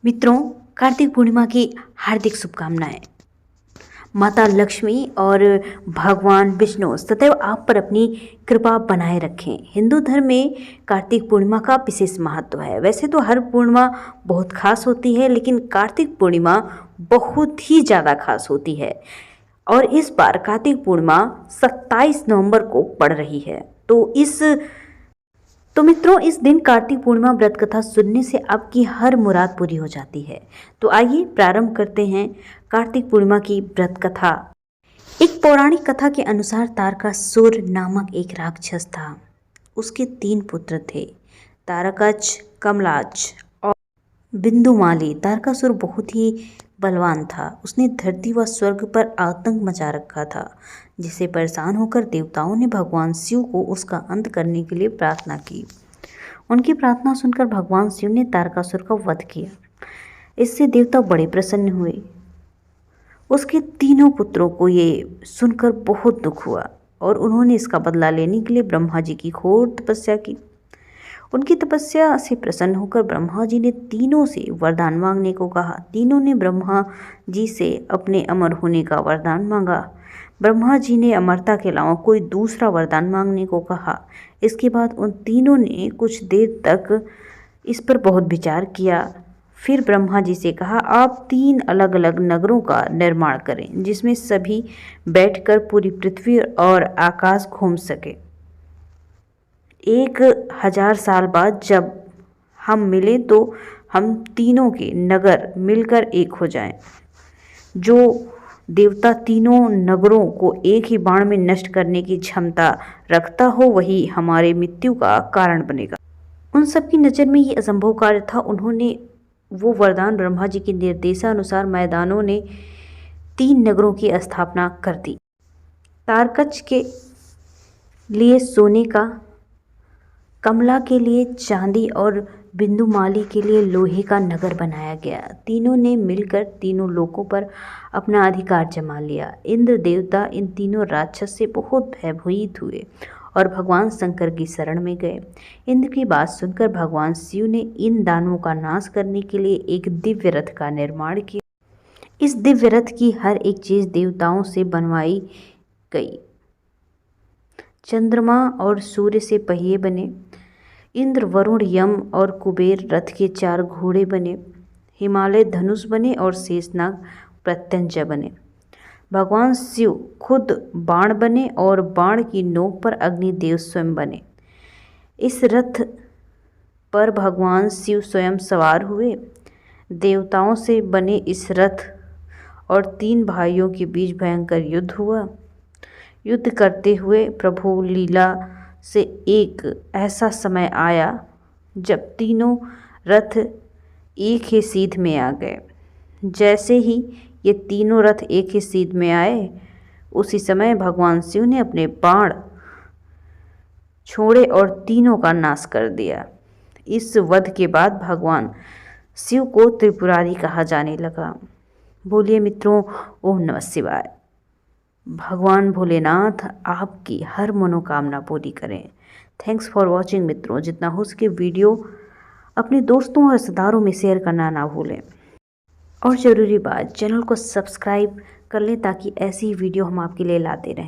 मित्रों, कार्तिक पूर्णिमा की हार्दिक शुभकामनाएं। माता लक्ष्मी और भगवान विष्णु सदैव आप पर अपनी कृपा बनाए रखें। हिंदू धर्म में कार्तिक पूर्णिमा का विशेष महत्व है। वैसे तो हर पूर्णिमा बहुत खास होती है, लेकिन कार्तिक पूर्णिमा बहुत ही ज़्यादा खास होती है। और इस बार कार्तिक पूर्णिमा 27 नवंबर को पड़ रही है। तो मित्रों, इस दिन कार्तिक पूर्णिमा व्रत कथा सुनने से आपकी हर मुराद पूरी हो जाती है। तो आइए प्रारंभ करते हैं कार्तिक पूर्णिमा की व्रत कथा। एक पौराणिक कथा के अनुसार तारकासुर नामक एक राक्षस था। उसके 3 पुत्र थे, तारकाच, कमलाच और बिंदुमाली। तारकासुर बहुत ही बलवान था। उसने धरती व स्वर्ग पर आतंक मचा रखा था, जिससे परेशान होकर देवताओं ने भगवान शिव को उसका अंत करने के लिए प्रार्थना की। उनकी प्रार्थना सुनकर भगवान शिव ने तारकासुर का वध किया। इससे देवता बड़े प्रसन्न हुए। उसके 3 पुत्रों को ये सुनकर बहुत दुख हुआ और उन्होंने इसका बदला लेने के लिए ब्रह्मा जी की घोर तपस्या की। उनकी तपस्या से प्रसन्न होकर ब्रह्मा जी ने तीनों से वरदान मांगने को कहा। तीनों ने ब्रह्मा जी से अपने अमर होने का वरदान मांगा। ब्रह्मा जी ने अमरता के अलावा कोई दूसरा वरदान मांगने को कहा। इसके बाद उन तीनों ने कुछ देर तक इस पर बहुत विचार किया। फिर ब्रह्मा जी से कहा, आप 3 अलग अलग नगरों का निर्माण करें, जिसमें सभी बैठकर पूरी पृथ्वी और आकाश घूम सके। 1000 साल बाद जब हम मिलें तो हम तीनों के नगर मिलकर एक हो जाएं। जो देवता तीनों नगरों को एक ही बाण में नष्ट करने की क्षमता रखता हो, वही हमारे मृत्यु का कारण बनेगा। उन सबकी नज़र में ये असंभव कार्य था। उन्होंने वो वरदान ब्रह्मा जी के निर्देशानुसार मैदानों ने 3 नगरों की स्थापना कर दी। तारकच के लिए सोने का, कमला के लिए चांदी और बिंदुमाली के लिए लोहे का नगर बनाया गया। तीनों ने मिलकर तीनों लोकों पर अपना अधिकार जमा लिया। इंद्र देवता इन तीनों राक्षस से बहुत भयभीत हुए और भगवान शंकर की शरण में गए। इंद्र की बात सुनकर भगवान शिव ने इन दानवों का नाश करने के लिए एक दिव्य रथ का निर्माण किया। इस दिव्य रथ की हर एक चीज देवताओं से बनवाई गई। चंद्रमा और सूर्य से पहिए बने। इंद्र, वरुण, यम और कुबेर रथ के 4 घोड़े बने। हिमालय धनुष बने और शेषनाग प्रत्यंचा बने। भगवान शिव खुद बाण बने और बाण की नोक पर अग्निदेव स्वयं बने। इस रथ पर भगवान शिव स्वयं सवार हुए। देवताओं से बने इस रथ और 3 भाइयों के बीच भयंकर युद्ध हुआ। युद्ध करते हुए प्रभु लीला से एक ऐसा समय आया जब तीनों रथ एक ही सीध में आ गए। जैसे ही ये तीनों रथ एक ही सीध में आए, उसी समय भगवान शिव ने अपने बाण छोड़े और तीनों का नाश कर दिया। इस वध के बाद भगवान शिव को त्रिपुरारी कहा जाने लगा। बोलिए मित्रों, ओम नमः शिवाय। भगवान भोलेनाथ आपकी हर मनोकामना पूरी करें। थैंक्स फॉर वॉचिंग मित्रों। जितना हो सके वीडियो अपने दोस्तों और रिश्तेदारों में शेयर करना ना भूलें। और ज़रूरी बात, चैनल को सब्सक्राइब कर लें ताकि ऐसी वीडियो हम आपके लिए लाते रहें।